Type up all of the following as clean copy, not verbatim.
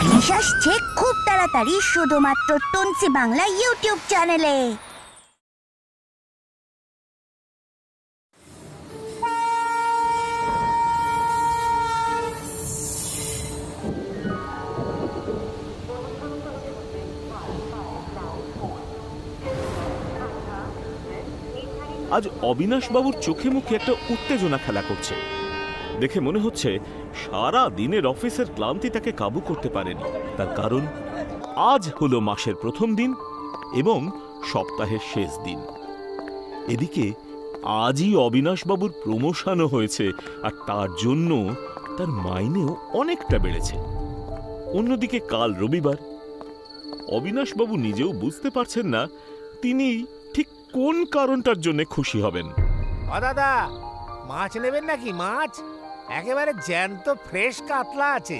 ইলিশ আসছে খুব তাড়াতাড়ি শুধুমাত্র টুনসি বাংলা ইউটিউব চ্যানেলে। আজ অবিনাশ বাবুর চোখে মুখে একটা উত্তেজনা খেলা করছে। দেখে মনে হচ্ছে সারা দিনের অফিসের ক্লান্তি তাকে কাবু করতে পারেনি। তার কারণ আজ হলো মাসের প্রথম দিন এবং সপ্তাহের শেষ দিন। এদিকে আজই অবিনাশ বাবুর প্রমোশনও হয়েছে, আর তার জন্য তার মাইনেও অনেকটা বেড়েছে। অন্যদিকে কাল রবিবার। অবিনাশ বাবু নিজেও বুঝতে পারছেন না তিনি ঠিক কোন কারণটার জন্য খুশি হবেন। দাদা, মাছ নেবেন নাকি? মাছ একেবারে জ্যান্ত ফ্রেশ কাতলা আছে,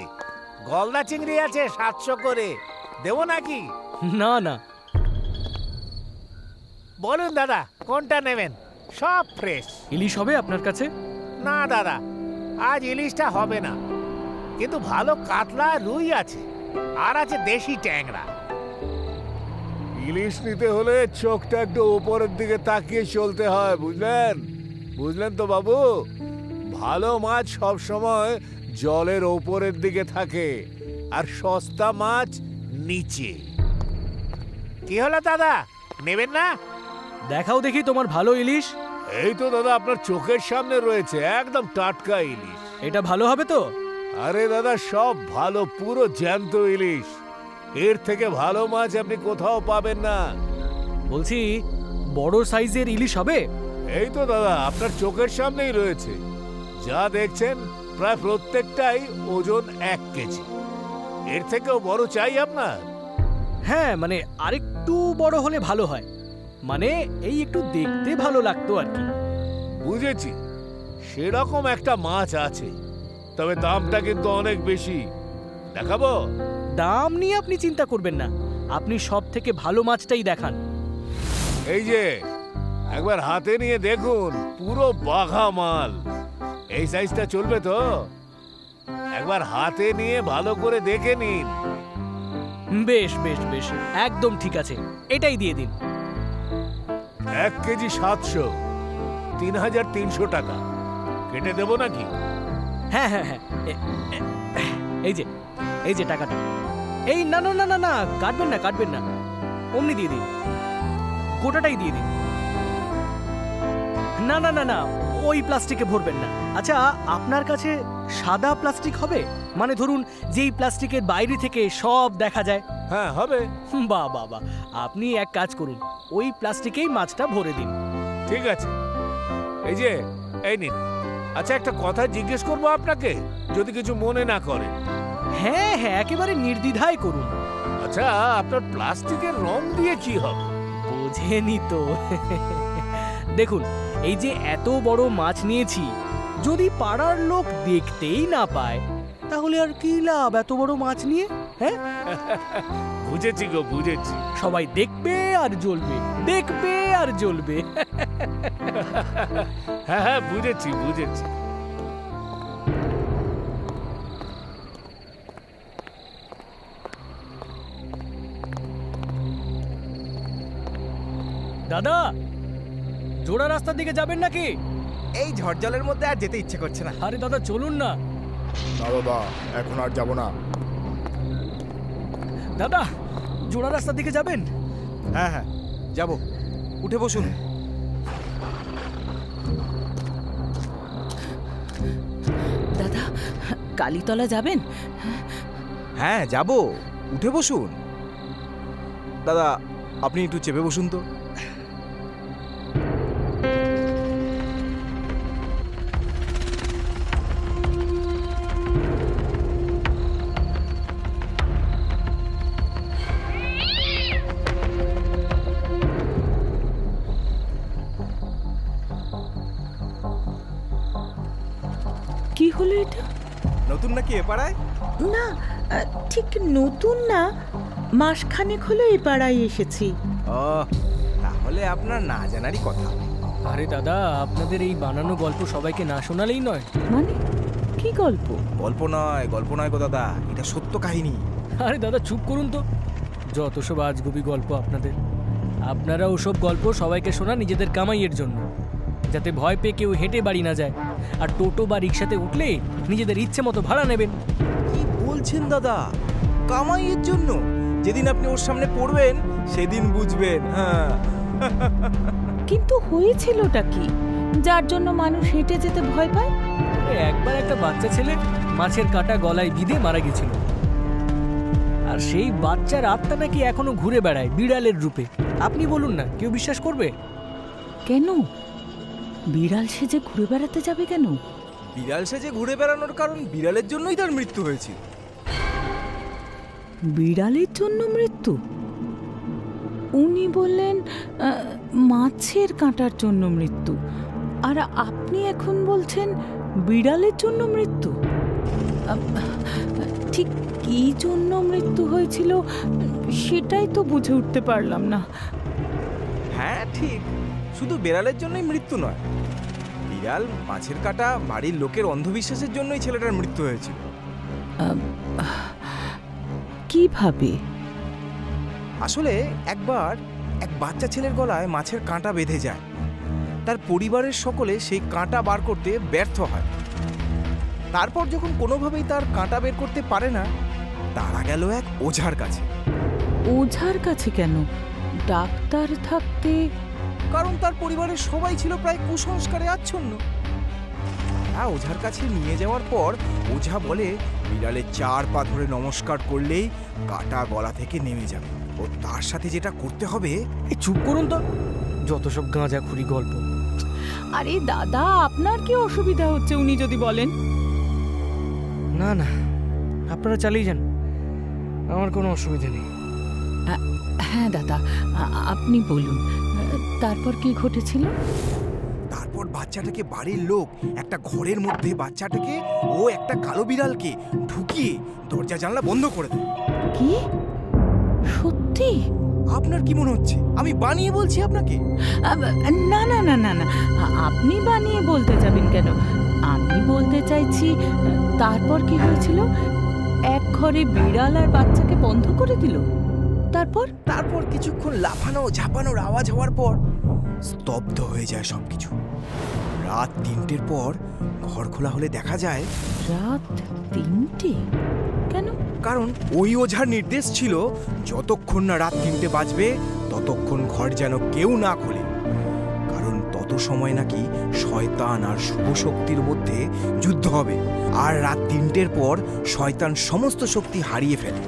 গলদা চিংড়ি আছে 700 করে, দেবো নাকি? না না, বলুন দাদা কোনটা নেবেন? সব ফ্রেশ। ইলিশ হবে আপনার কাছে? না দাদা, আজ ইলিশটা হবে না, কিন্তু ভালো কাতলা রুই আছে, আর আছে দেশি ট্যাংরা। ইলিশ নিতে হলে চোখটা একটু উপরের দিকে তাকিয়ে চলতে হয়, বুঝলেন? বুঝলেন তো বাবু? ভালো মাছ সব সময় জলের উপরের দিকে থাকে, আর সস্তা মাছ নিচে। কি হলো দাদা, নেবেন না? দেখাও দেখি তোমার ভালো ইলিশ। এই তো দাদা আপনার চোখের সামনে রয়েছে, একদম টাটকা ইলিশ। এটা ভালো হবে তো? আরে দাদা সব ভালো, পুরো জ্যান্ত ইলিশ। এর থেকে ভালো মাছ আপনি কোথাও পাবেন না। বলছি বড় সাইজের ইলিশ হবে? এই তো দাদা আপনার চোখের সামনেই রয়েছে, যা দেখছেন প্রায় প্রত্যেকটাই ওজন 1 কেজি। এর থেকেও বড় চাই আপনার? হ্যাঁ, মানে আরেকটু বড় হলে ভালো হয়, মানে এই একটু দেখতে ভালো লাগতো আর কি। বুঝেছি, সেরকম একটা মাছ আছে, তবে দামটা কিন্তু অনেক বেশি। দেখাবো? দাম নিয়ে আপনি চিন্তা করবেন না, আপনি সব থেকে ভালো মাছটাই দেখান। এই যে একবার হাতে নিয়ে দেখুন, পুরো বাঘা মাল। এই সাইজটা চলবে তো? একবার হাতে নিয়ে ভালো করে দেখে নিন। বেশ বেশ বেশ, একদম ঠিক আছে, এটাই দিয়ে দিন। 1 কেজি 700, 3300 টাকা। কেটে দেবো নাকি? হ্যাঁ হ্যাঁ হ্যাঁ, এই যে টাকাটা। এই না না না না না, কাটবেন না কাটবেন না, অমনি দিয়ে দিন, গোটাটাই দিয়ে দিন। না না না না, ওই প্লাস্টিকে ভরবেন না। আচ্ছা, আপনার কাছে সাদা প্লাস্টিক হবে? মানে ধরুন যেই প্লাস্টিকের বাইরে থেকে সব দেখা যায়। হ্যাঁ হবে। বাহ বাহ বাহ, আপনি এক কাজ করুন, ওই প্লাস্টিকেই মাছটা ভরে দিন। ঠিক আছে, এই যে এই নিন। আচ্ছা একটা কথা জিজ্ঞেস করবো আপনাকে, যদি কিছু মনে না করেন। হ্যাঁ হ্যাঁ, একেবারে নির্দ্বিধায় করুন। আচ্ছা আপনার প্লাস্টিকের রং দিয়ে কি হবে? বোঝেনি তো। দেখুন, এই যে এত বড় মাছ নিয়েছি, যদি পাড়ার লোক দেখতেই না পায় তাহলে আর কি লাভ এত বড় মাছ নিয়ে? হ্যাঁ বুঝেছি গো, বুঝেছি। সবাই দেখবে আর জ্বলবে, দেখবে আর জ্বলবে। হ্যাঁ হ্যাঁ, বুঝেছি বুঝেছি। দাদা, জোড়া রাস্তার দিকে যাবেন নাকি? এই ঝড় জলের মধ্যে আর যেতে ইচ্ছে করছে না। আরে দাদা চলুন না। না দাদা, এখন আর যাব না। দাদা, জোড়া রাস্তার দিকে যাবেন? হ্যাঁ হ্যাঁ যাব, উঠে বসুন। দাদা, কালীতলা যাবেন? হ্যাঁ যাব, উঠে বসুন। দাদা আপনি একটু চেপে বসুন তো। কি হলো এটা? নতুন নাকি এ পাড়ায়? না, ঠিক নতুন না, মাসখানেক হলো এই পাড়ায় এসেছি। ও, তাহলে আপনার না জানারই কথা। আরে দাদা, আপনাদের এই বানানো গল্প সবাইকে না শোনালেই নয়। মানে কি গল্প? গল্প নয় গো দাদা, এটা সত্য কাহিনী। আরে দাদা চুপ করুন তো, যত সব আজগুবি গল্প আপনাদের। আপনারা ওসব গল্প সবাইকে শোনা নিজেদের কামাইয়ের জন্য, যাতে ভয় পেয়ে কেউ হেঁটে বাড়ি না যায়, আর টোটো বা রিক্সাতে উঠলে নিজেদের ইচ্ছে মতো ভাড়া নেবেন। কি বলছেন দাদা? কামাইয়ের জন্য? যেদিন আপনি ওর সামনে পড়বেন সেদিন বুঝবেন। হ্যাঁ, কিন্তু হয়েছিলটা কি যার জন্য মানুষ হেঁটে যেতে ভয় পায়? একবার একটা বাচ্চা ছেলে মাছের কাঁটা গলায় বিঁধে মারা গেছিল, আর সেই বাচ্চার আত্মা নাকি এখনো ঘুরে বেড়ায় বিড়ালের রূপে। আপনি বলুন না, কেউ বিশ্বাস করবে? কেন বিড়াল সেজে ঘুরে বেড়াতে যাবে কেন? বিড়াল সেজে ঘুরে বেড়ানোর কারণ বিড়ালের জন্যই তার মৃত্যু হয়েছিল। বিড়ালের জন্য মৃত্যু? উনি বললেন মাছের কাঁটার জন্য মৃত্যু, আর আপনি এখন বলছেন বিড়ালের জন্য মৃত্যু। ঠিক কী জন্য মৃত্যু হয়েছিল সেটাই তো বুঝে উঠতে পারলাম না। হ্যাঁ ঠিক, শুধু বিড়ালের জন্যই মৃত্যু নয়, বিড়াল, মাছের কাঁটা, বাড়ির লোকের অন্ধবিশ্বাসের জন্যই ছেলেটার মৃত্যু হয়েছিল। কিভাবে? আসলে একবার এক বাচ্চা ছেলের গলায় মাছের কাঁটা বেঁধে যায়। তার পরিবারের সকলে সেই কাঁটা বার করতে ব্যর্থ হয়। তারপর যখন কোনোভাবেই তার কাঁটা বের করতে পারে না, তারা গেল এক ওঝার কাছে। ওঝার কাছে কেন? ডাক্তার থাকতে? কারণ তার পরিবারের সবাই ছিল প্রায় কুসংস্কারে আচ্ছন্ন। তারা ওঝার কাছে নিয়ে যাওয়ার পর ওঝা বলে বিড়ালের 4 পা ধরে নমস্কার করলেই কাঁটা গলা থেকে নেমে যাবে, ও তার সাথে যেটা করতে হবে। এই চুপ করুন তো, যত সব গাঁজাখুরি গল্প। আরে দাদা, আপনার কি অসুবিধা হচ্ছে উনি যদি বলেন? না না, আপনারা চালিয়ে যান, আমার কোনো অসুবিধা নেই। হ্যাঁ দাদা, আপনি বলুন, তারপর কি ঘটেছিল? তারপর বাচ্চাটাকে বাড়ির লোক একটা ঘরের মধ্যে বাচ্চাটাকে ও একটা কালো বিড়ালকে ঢুকিয়ে দরজা জানলা বন্ধ করে দেয়। কি সত্যি? আপনার কি মনে হচ্ছে আমি বানিয়ে বলছি আপনাকে? না না না না না, আপনি বানিয়ে বলতে যাবেন কেন? আমি বলতে চাইছি, তারপর কি হয়েছিল? এক ঘরে বিড়াল আর বাচ্চাকে বন্ধ করে দিল। তারপর কিছুক্ষণ লাফানো ঝাঁপানোর আওয়াজ হওয়ার পর স্তব্ধ হয়ে যায় সবকিছু। রাত 3টের পর ঘর খোলা হলে দেখা যায়। রাত 3টে? কেন? কারণ ওই ওঝার নির্দেশ ছিল যতক্ষণ না রাত 3টে বাজবে ততক্ষণ ঘর যেন কেউ না খোলে, কারণ তত সময় নাকি শয়তান আর শুভ শক্তির মধ্যে যুদ্ধ হবে, আর রাত 3টের পর শয়তান সমস্ত শক্তি হারিয়ে ফেলে,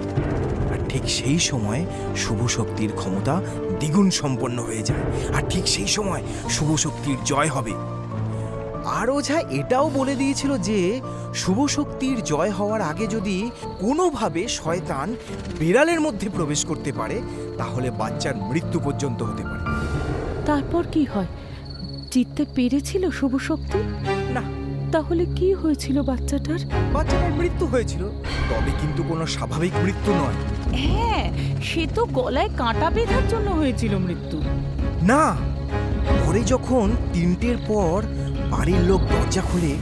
আর ঠিক সেই সময় শুভ শক্তির ক্ষমতা দ্বিগুণ সম্পন্ন হয়ে যায়, আর ঠিক সেই সময় শুভ শক্তির জয় হবে। আর ওঝা এটাও বলে দিয়েছিল যে শুভ শক্তির জয় হওয়ার আগে যদি কোনোভাবে শয়তান বিড়ালের মধ্যে প্রবেশ করতে পারে তাহলে বাচ্চার মৃত্যু পর্যন্ত হতে পারে। তারপর কি হয়? জিততে পেরেছিল শুভ শক্তি? না। তাহলে কি হয়েছিল বাচ্চাটার? বাচ্চাটার মৃত্যু হয়েছিল, তবে কিন্তু কোনো স্বাভাবিক মৃত্যু নয়। হ্যাঁ, সে তো গলায় কাঁটা বেঁধার জন্য হয়েছিল মৃত্যু। না, পরে যখন 3টের পর বাড়ির লোক দরজা খুলে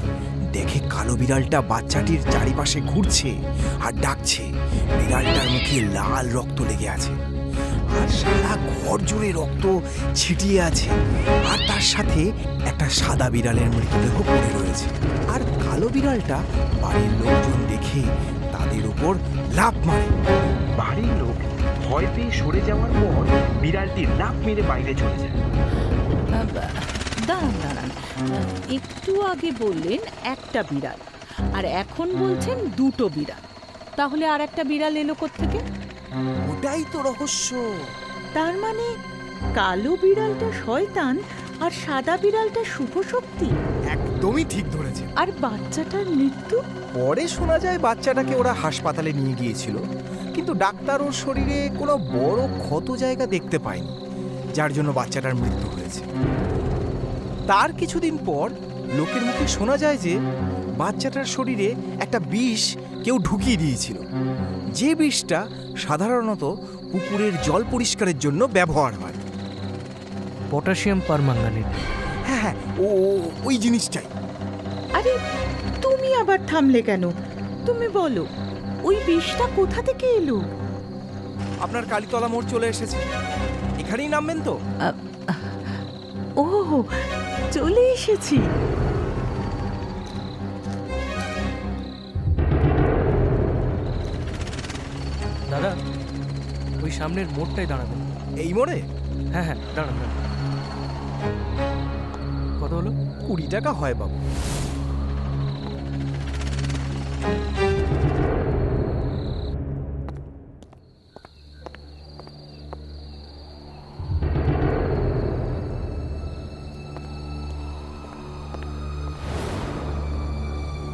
দেখে কালো বিড়ালটা বাচ্চাটির চারিপাশে ঘুরছে আর ডাকছে, বিড়ালটার মুখে লাল রক্ত লেগে আছে, আর সারা ঘর জুড়ে রক্ত ছিটিয়ে আছে, আর তার সাথে একটা সাদা বিড়ালের মৃতদেহ পড়ে রয়েছে। আর কালো বিড়ালটা বাড়ির লোকজন দেখে তাদের উপর লাফ মারে। বাড়ির লোক ভয় পেয়ে সরে যাওয়ার পর বিড়ালটি লাফ মেরে বাইরে চলে যায়। দাঁড়ান, একটু আগে বললেন একটা বিড়াল, আর এখন বলছেন 2টো বিড়াল, তাহলে আর একটা বিড়াল এলো কোত্থেকে? ওটাই তো রহস্য। তার মানে কালো বিড়ালটা শয়তান আর সাদা বিড়ালটা শুভ শক্তি। একদমই ঠিক ধরেছে। আর বাচ্চাটার মৃত্যু? পরে শোনা যায় বাচ্চাটাকে ওরা হাসপাতালে নিয়ে গিয়েছিল, কিন্তু ডাক্তার ওর শরীরে কোনো বড় ক্ষত জায়গা দেখতে পায়নি, যার জন্য বাচ্চাটার মৃত্যু হয়েছে। তার কিছুদিন পর লোকের মুখে শোনা যায় যে বাচ্চাটার শরীরে একটা বিষ কেউ ঢুকিয়ে দিয়েছিল, যে বিষটা সাধারণত পুকুরের জল পরিষ্কারের জন্য ব্যবহার হয়। Potassium permanganate. হ্যাঁ, ওই জিনিসটাই। আরে তুমি আবার থামলে কেন? তুমি বলো। ওই বিষটা কোথা থেকে এলো? আপনার কালীতলা মোড় চলে এসেছে, এখানেই নামবেন তো? ও, চলে এসেছি। দাদা, ওই সামনের মোড়টাই দাঁড়াবেন। এই মোড়ে? হ্যাঁ হ্যাঁ, দাঁড়ান দাঁড়ান। কত হলো? 20 টাকা হয় বাবু।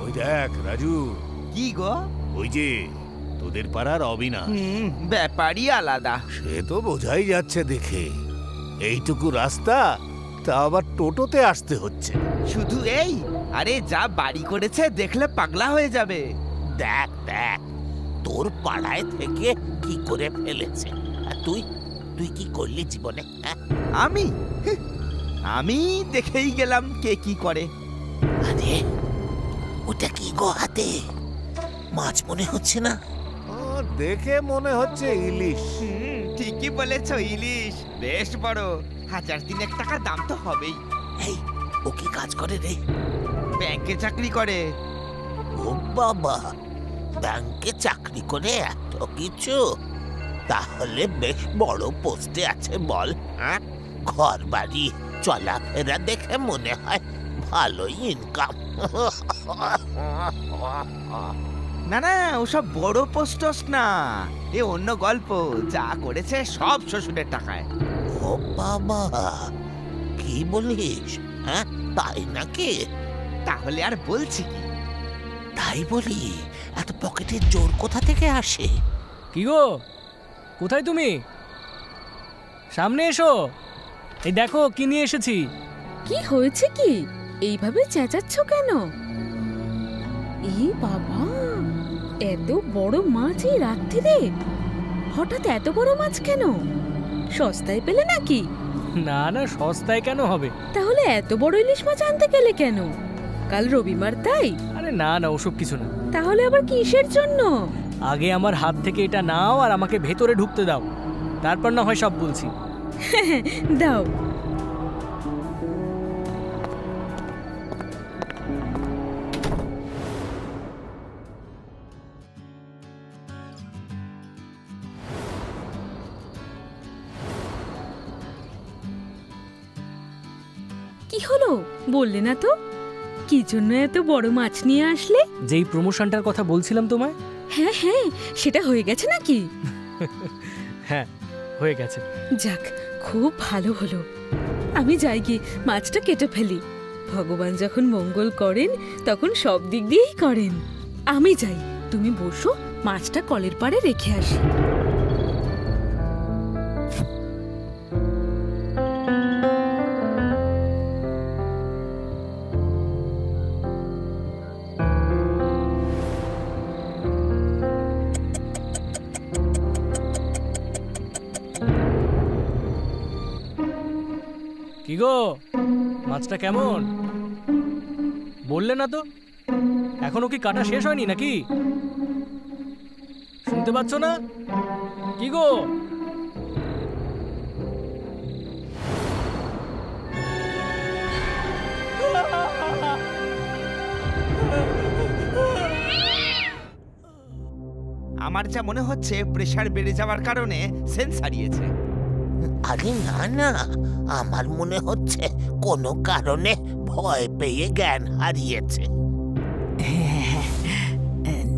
ওই দেখ রাজু, কি গো? ওই যে তোদের পাড়ার অবিনাশ। ব্যাপারই আলাদা। সে তো বোঝাই যাচ্ছে দেখে। এইটুকু রাস্তা, তা আবার টোটোতে আসতে হচ্ছে। শুধু এই? আরে যা বাড়ি করেছে দেখলে পাগলা হয়ে যাবে। দেখ দেখ, তোর পাড়ায় থেকে কি করে ফেলেছে। আর তুই তুই কি করলি জীবনে? আমি দেখেই গেলাম কে কি করে। আরে ওটা কি গো হাতে? মাছ মনে হচ্ছে না? দেখে মনে হচ্ছে ইলিশ। ঠিকই বলেছ, ইলিশ। বেশ বড়, 1000-3 টাকা দাম তো হবেই। এই, ও কি কাজ করে রে? ব্যাংকে চাকরি করে। ও বাবা, ব্যাংকে চাকরি করে এত কিছু? তাহলে বেশ বড় পোস্টে আছে বল। হ্যাঁ, ঘর বাড়ি চলাফেরা দেখে মনে হয় ভালোই ইনকাম। না না, ওসব বড় পোস্টস না, এ অন্য গল্প। যা করেছে সব শ্বশুরের টাকায়। ও বাবা, কি বলিস? হ্যাঁ, তাই নাকি? তাহলে আর বলছি কি? তাই বলি, এত পকেটের জোর কোথা থেকে আসে? কি গো, কোথায় তুমি? সামনে এসো, এই দেখো কি নিয়ে এসেছি। কি হয়েছে কি? এইভাবে চেঁচাচ্ছ কেন? এই বাবা, এত বড় মাছ এই রাত্রিরে? হঠাৎ এত বড় মাছ কেন? সস্তায় পেলে নাকি? না না, সস্তায় কেন হবে? তাহলে এত বড় ইলিশ মাছ আনতে গেলে কেন? কাল রবিবার তাই? আরে না না, ওসব কিছু না। তাহলে আবার কিসের জন্য? আগে আমার হাত থেকে এটা নাও আর আমাকে ভেতরে ঢুকতে দাও, তারপর না হয় সব বলছি। দাও। কি হলো, বললে না তো? কি জন্য এত বড় মাছ নিয়ে আসলে? যেই প্রমোশনটার কথা বলছিলাম তোমায়। হ্যাঁ হ্যাঁ, সেটা হয়ে গেছে নাকি? হ্যাঁ, হয়ে গেছে। যাক, খুব ভালো হলো। আমি যাই গিয়ে মাছটা কেটে ফেলি। ভগবান যখন মঙ্গল করেন তখন সব দিক দিয়েই করেন। আমি যাই, তুমি বসো, মাছটা কলের পাড়ে রেখে আসি। কি গো, মাছটা কেমন? বললে না তো? এখনো কি কাটা শেষ হয়নি নাকি? শুনতে পাচ্ছ না? কি গো? আমার যা মনে হচ্ছে প্রেসার বেড়ে যাওয়ার কারণে সেন্স হারিয়েছে। আরে না না, আমার মনে হচ্ছে কোনো কারণে ভয় পেয়ে জ্ঞান হারিয়েছে।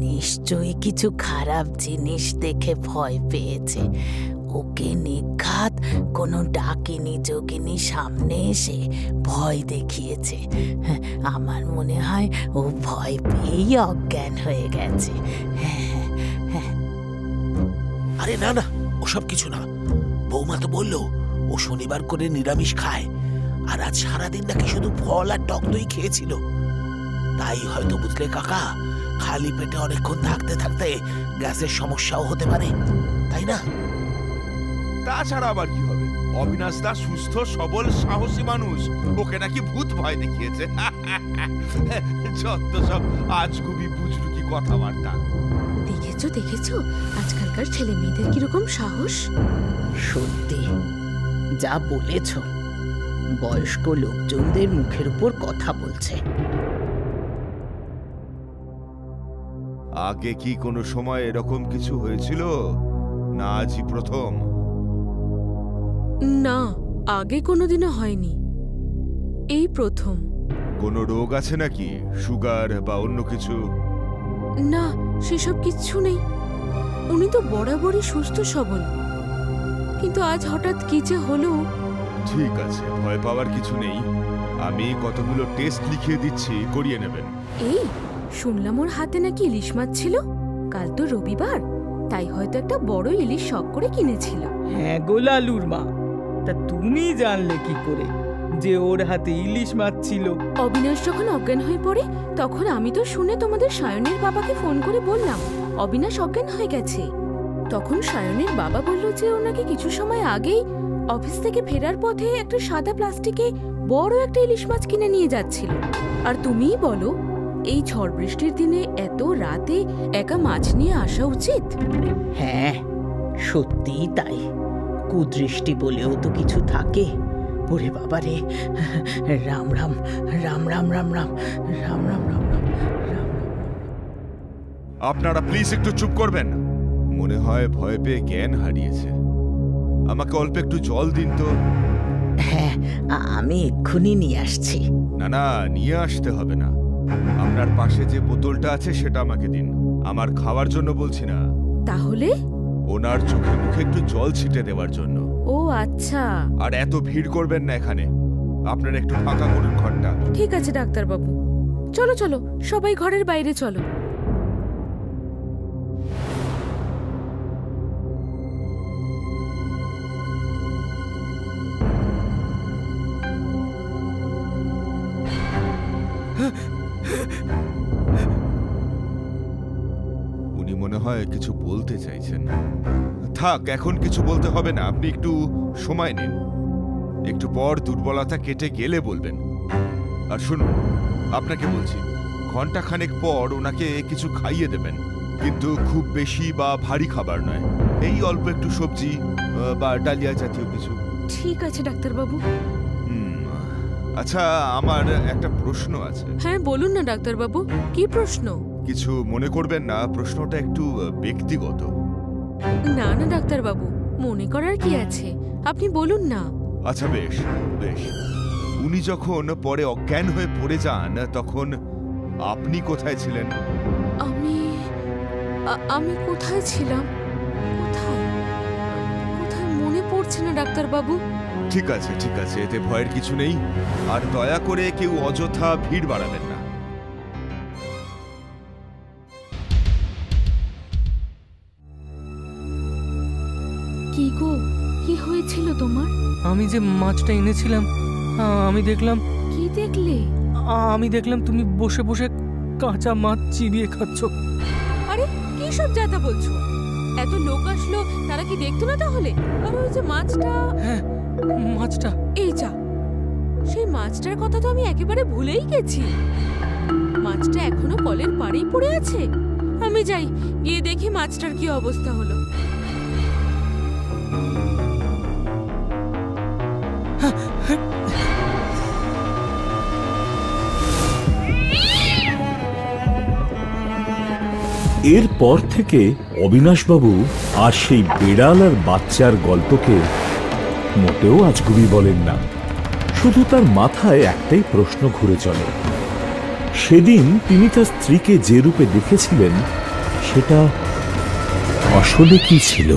নিশ্চয়ই কিছু খারাপ জিনিস দেখে ভয় পেয়েছে। ওকে নিঘাত কোনো ডাকিনী যোগিনী সামনে এসে ভয় দেখিয়েছে। আমার মনে হয় ও ভয় পেয়েই অজ্ঞান হয়ে গেছে। আরে না না, ওসব কিছু না। বৌমা তো বললো ও শনিবার করে নিরামিষ খায়, আর আজ সারাদিন নাকি শুধু ফল আর টক দই খেয়েছিল। তাই হয়তো, বুঝলে কাকা, খালি পেটে অনেকক্ষণ থাকতে থাকতে গ্যাসের সমস্যাও হতে পারে, তাই না? তাছাড়া আবার কি হবে? অবিনাশ দা সুস্থ সবল সাহসী মানুষ, ওকে নাকি ভূত ভয় দেখিয়েছে। যত সব আজগুবি বুজরুকি কথাবার্তা। দেখেছো দেখেছো আজকালকার ছেলে মেয়েদের কিরকম সাহস? সত্যি যা বলেছ, বয়স্ক লোকজনদের মুখের উপর কথা বলছে। আগে কি কোনো সময় এরকম কিছু হয়েছিল, না আজই প্রথম? না, আগে কোনোদিনও হয়নি, এই প্রথম। কোনো রোগ আছে নাকি, সুগার বা অন্য কিছু? না, সেসব কিচ্ছু নেই। উনি তো বরাবরই সুস্থ সবল, কিন্তু আজ হঠাৎ কি যে হলো। ঠিক আছে, ভয় পাওয়ার কিছু নেই। আমি কতগুলো টেস্ট লিখিয়ে দিচ্ছি, করিয়ে নেবেন। এই শুনলাম ওর হাতে নাকি ইলিশ মাছ ছিল। কাল তো রবিবার, তাই হয়তো একটা বড় ইলিশ শখ করে কিনেছিল। হ্যাঁ গো লালুর মা, তা তুমি জানলে কি করে যে ওর হাতে ইলিশ মাছ ছিল? অবিনাশ যখন অজ্ঞান হয়ে পড়ে, তখন আমি তো শুনে তোমাদের সায়নের বাবাকে ফোন করে বললাম অবিনাশ অজ্ঞান হয়ে গেছে। তখন সায়নের বাবা বলল যে ওনাকে কিছু সময় আগেই অফিস থেকে ফেরার পথে একটা সাদা প্লাস্টিকে বড় একটা ইলিশ মাছ কিনে নিয়ে যাচ্ছিল। আর তুমিই বলো, এই ঝড় বৃষ্টির দিনে এত রাতে একা মাছ নিয়ে আসা উচিত? হ্যাঁ সত্যিই তাই, কুদৃষ্টি বলেও তো কিছু থাকে। ওরে বাবা রে, রাম রাম রাম রাম রাম রাম রাম রাম রাম রাম। আপনারা প্লিজ একটু চুপ করবেন। মনে হয় ভয় পেয়ে জ্ঞান হারিয়েছে। আমাকে অল্প একটু জল দিন তো। হ্যাঁ, আমি এক্ষুনি নিয়ে আসছি। না না, নিয়ে আসতে হবে না। আপনার পাশে যে বোতলটা আছে সেটা আমাকে দিন। আমার খাওয়ার জন্য বলছি না। তাহলে? ওনার চোখে মুখে একটু জল ছিটে দেওয়ার জন্য। ও আচ্ছা। আর এত ভিড় করবেন না এখানে। আপনারা একটু ফাঁকা করুন ঘরটা। ঠিক আছে ডাক্তারবাবু, চলো চলো সবাই ঘরের বাইরে চলো। উনি মনে হয় কিছু বলতে চাইছেন। থাক, এখন কিছু বলতে হবে না। আপনি একটু সময় নিন, একটু পর দুর্বলতা কেটে গেলে বলবেন। আর শুনুন, আপনাকে বলছি, ঘন্টাখানেক পর ওনাকে কিছু খাইয়ে দেবেন, কিন্তু খুব বেশি বা ভারী খাবার নয়। এই অল্প একটু সবজি বা ডালিয়া জাতীয় কিছু। ঠিক আছে ডাক্তারবাবু। আচ্ছা, আমার একটা প্রশ্ন আছে। হ্যাঁ বলুন না ডাক্তারবাবু, কি প্রশ্ন? কিছু মনে করবেন না, প্রশ্নটা একটু ব্যক্তিগত। না না ডাক্তারবাবু, মনে করার কি আছে, আপনি বলুন না। আচ্ছা বেশ বেশ। উনি যখন পরে অজ্ঞান হয়ে পড়ে যান, তখন আপনি কোথায় ছিলেন? আমি কোথায় ছিলাম? কোথায় কোথায় মনে পড়ছে না ডাক্তারবাবু। ঠিক আছে ঠিক আছে, এতে ভয়ের কিছু নেই। আর দয়া করে কেউ অযথা ভিড় বাড়াবেন না। কি গো, কি হয়েছিল তোমার? আমি যে মাছটা এনেছিলাম, আমি দেখলাম। কি দেখলে? আমি দেখলাম তুমি বসে বসে কাঁচা মাছ চিবিয়ে খাচ্ছ। আরে কি সব যাতা বলছো? এত লোক আসলো, তারা কি দেখতো না তাহলে? আর ওই যে মাছটা। হ্যাঁ মাছটা। এই যা, সেই মাছটার কথা তো আমি একেবারে ভুলেই গেছি। মাছটা এখনো কলের পাড়েই পড়ে আছে। আমি যাই, গিয়ে দেখি মাছটার কি অবস্থা হলো। এরপর থেকে অবিনাশবাবু আর সেই বিড়াল আর বাচ্চার গল্পকে মোটেও আজগুবি বলেন না। শুধু তার মাথায় একটাই প্রশ্ন ঘুরে চলে, সেদিন তিনি তার স্ত্রীকে যে রূপে দেখেছিলেন সেটা আসলে কি ছিল।